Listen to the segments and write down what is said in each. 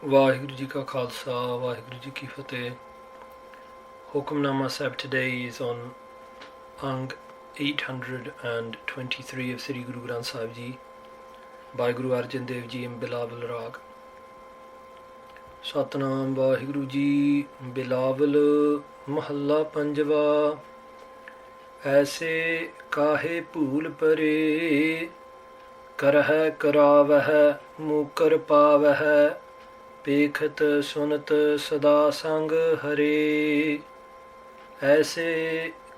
Vaheguru Ji Ka Khalsa, Vaheguru Ji Ki Fateh. Hukamnama Sahib today is on Ang 823 of Sri Guru Granth Sahib Ji by Guru Arjan Dev Ji in Bilaaval Rag. Satnam Vaheguru Ji. Bilaaval Mahalla Panjava. ऐसे काहे भूल परे, करह करावह मुकर पावह, पेखत सुनत सदा संग हरे। ऐसे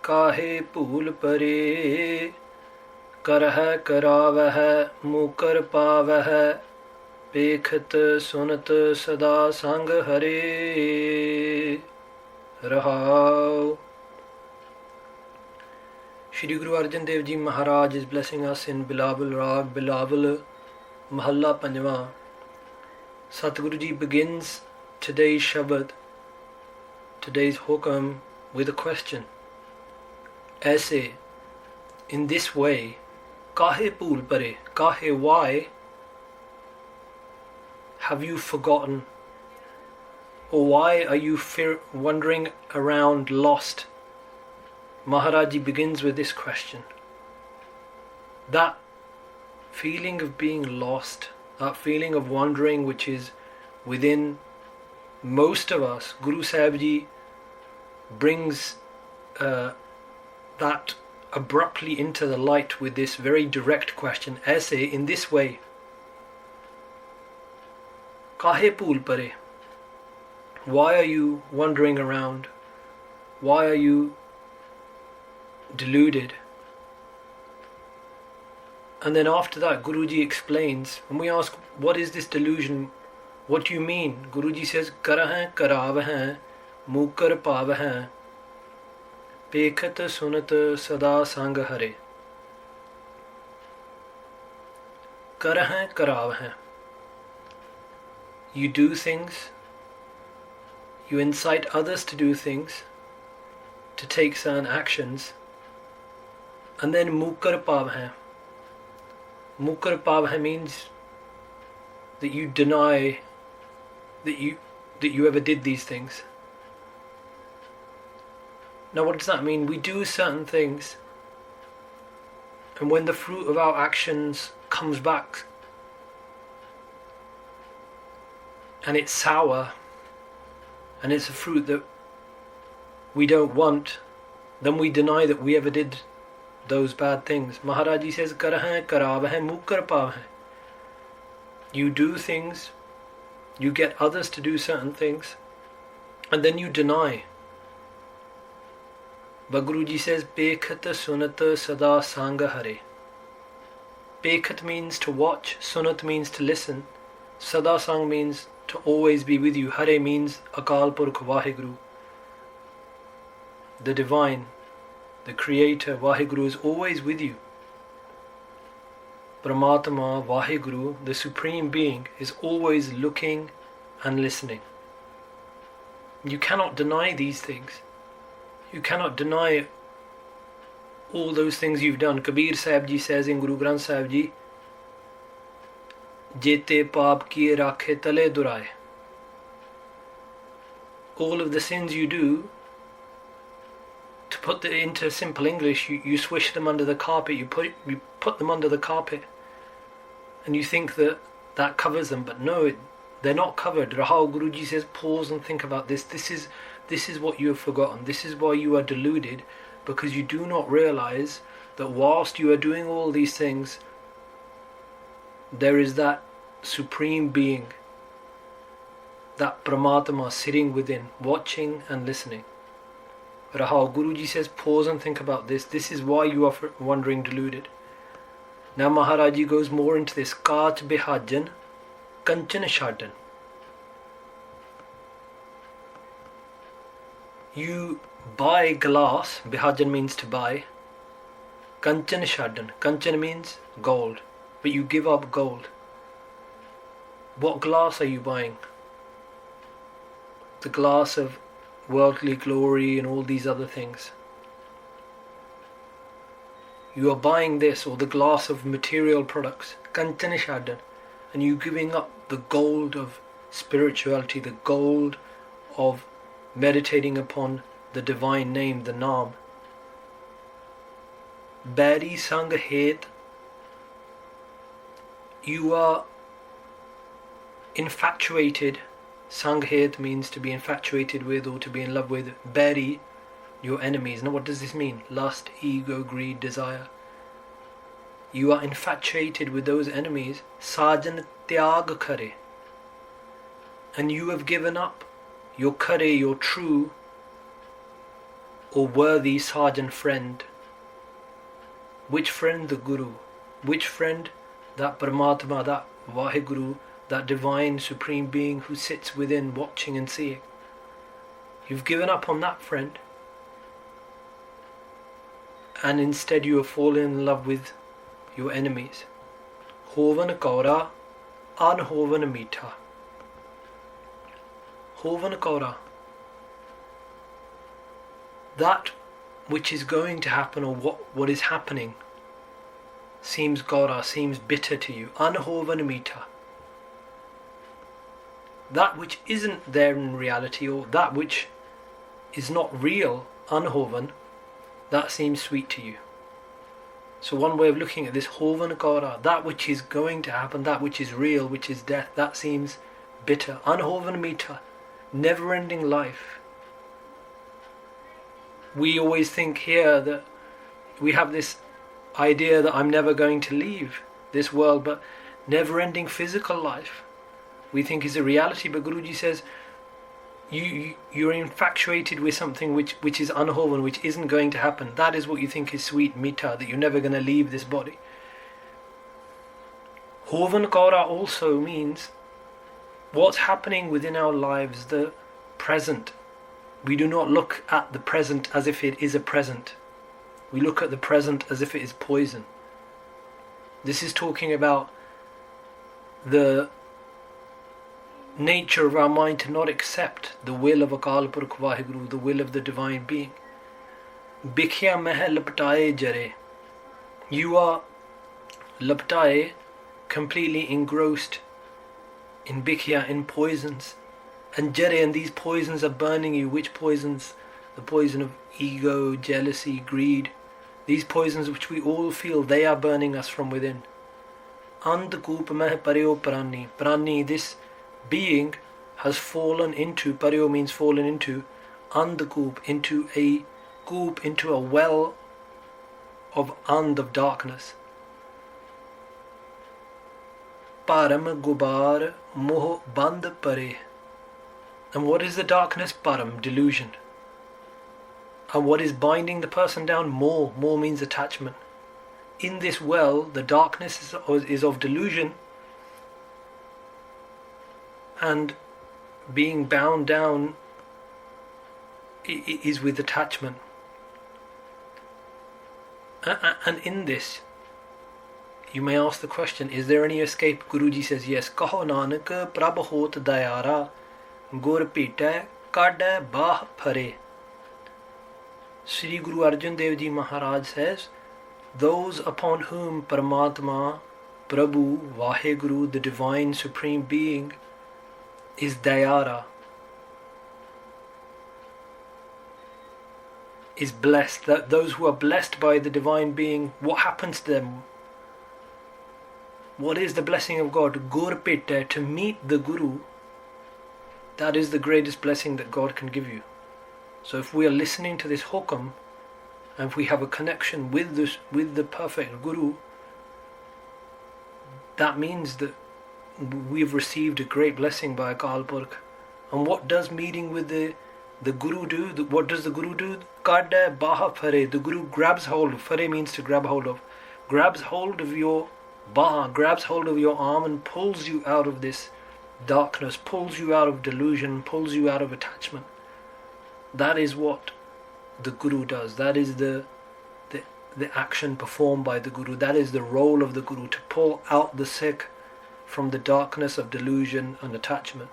काहे भूल परे, करह करावह मुकर पावह, पेखत सुनत सदा संग हरे। रहाओ। Shri Guru Arjan Dev Ji Maharaj is blessing us in Bilaaval Rag, Bilaaval Mahalla Panjwa. Satguru Ji begins today's Shabad, today's Hukam, with a question. Aise, in this way, kahe pool pare, kahe, why have you forgotten? Or why are you wandering around lost? Maharaji begins with this question. That feeling of being lost, that feeling of wandering which is within most of us, Guru Sahib Ji brings that abruptly into the light with this very direct question. Aise, in this way, kahe pool pare? Why are you wandering around? Why are you deluded? And then after that Guruji explains, when we ask what is this delusion, what do you mean? Guruji says karah karavah mukar pavah pekhat sunat sada sang hare. Karah karavah, you do things, you incite others to do things, to take certain actions. And then mukar pavah. Mukar pavah means that you deny that you ever did these things. Now what does that mean? We do certain things, and when the fruit of our actions comes back and it's sour and it's a fruit that we don't want, then we deny that we ever did those bad things. Maharaji says karah karavah mukar pavah. You do things, you get others to do certain things, and then you deny. But Guruji says pekhat sunat sada sanga hare. Pekhat means to watch, sunat means to listen, sada sang means to always be with you, hare means Akal Purkh Vaheguru, the divine, the creator. Vaheguru is always with you. Paramatma, Vaheguru, the supreme being, is always looking and listening. You cannot deny these things. You cannot deny all those things you've done. Kabir Sahib Ji says in Guru Granth Sahib Ji, Jete paap kiye rakhe tale duraye. All of the sins you do, to put it into simple English, you swish them under the carpet, you put them under the carpet, and you think that covers them, but no, they're not covered. Rahul Guruji says, pause and think about this. This is what you have forgotten. This is why you are deluded, because you do not realize that whilst you are doing all these things, there is that supreme being, that Paramatma sitting within, watching and listening. Rahul, Guruji says, pause and think about this. This is why you are wandering deluded. Now Maharaji goes more into this. Kaach bihajan, kanchan shadan. You buy glass, bihajan means to buy. Kanchan shadan. Kanchan means gold, but you give up gold. What glass are you buying? The glass of worldly glory and all these other things. You are buying this, or the glass of material products, Kanchan shadan, and you giving up the gold of spirituality, the gold of meditating upon the divine name, the Naam. Bari sang het, you are infatuated. Sanghet means to be infatuated with or to be in love with. Bari, your enemies. Now what does this mean? Lust, ego, greed, desire. You are infatuated with those enemies. Sajan tyag kare. And you have given up your kare, your true or worthy Sajan friend. Which friend? The Guru. Which friend? That Paramatma, that Vaheguru, that divine supreme being who sits within, watching and seeing. You've given up on that friend, and instead you have fallen in love with your enemies. Hovan kaura, anhovan meetha. Hovan kaura. That which is going to happen, or what is happening, seems kaura, seems bitter to you. Anhovan meetha. That which isn't there in reality, or that which is not real, anhovan, that seems sweet to you. So one way of looking at this, hovan kara, that which is going to happen, that which is real, which is death, that seems bitter. Anhovan mita, never-ending life. We always think here that we have this idea that I'm never going to leave this world, but never-ending physical life we think is a reality. But Guruji says you're infatuated with something which is unhovan, which isn't going to happen. That is what you think is sweet, mita, that you're never going to leave this body. Hovan Kaura also means what's happening within our lives, the present. We do not look at the present as if it is a present. We look at the present as if it is poison. This is talking about the nature of our mind to not accept the will of Akal Purkh Vaheguru, the will of the Divine Being. Bikhya Mehl laptaye jare. You are laptaye, completely engrossed in bikhya, in poisons. And jare, and these poisons are burning you. Which poisons? The poison of ego, jealousy, greed. These poisons which we all feel, they are burning us from within. Andkoop meh paryo prani. Prani, this being has fallen into, paryo means fallen into, andkoop, into a koop, into a well of of darkness. Param gubar moh band pare. And what is the darkness? Param, delusion. And what is binding the person down? More. More means attachment. In this well, the darkness is of delusion, and being bound down is with attachment. And in this, you may ask the question, is there any escape? Guruji says yes. Kaho Nanak prabh hot dayara gur pita kada bah phare. Sri Guru Arjan Dev Ji Maharaj says, those upon whom Paramatma, Prabhu, Vaheguru, the Divine Supreme Being, is Dayara, is blessed. That those who are blessed by the Divine Being, what happens to them? What is the blessing of God? Gur Pitta, to meet the Guru. That is the greatest blessing that God can give you. So if we are listening to this hukam, and if we have a connection with the perfect Guru, that means that we've received a great blessing by Akal Purkh. And what does meeting with the Guru do? What does the Guru do? Kada baha phare. The Guru grabs hold. Phare means to grab hold of. Grabs hold of your baha, grabs hold of your arm and pulls you out of this darkness, pulls you out of delusion, pulls you out of attachment. That is what the Guru does. That is the action performed by the Guru. That is the role of the Guru, to pull out the Sikh from the darkness of delusion and attachment.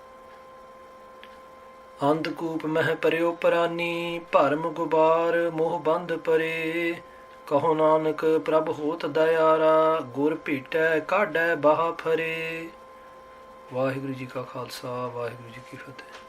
Andkoop meh paryo parani, param gubar moh band pare. Kaho Nanak prabh hot dayara, gur pita kada baha phare. Waheguru ji ਕਾ ਖਾਲਸਾ ਵਾਹਿਗੁਰੂ ਜੀ ਕੀ ਫਤਿਹ।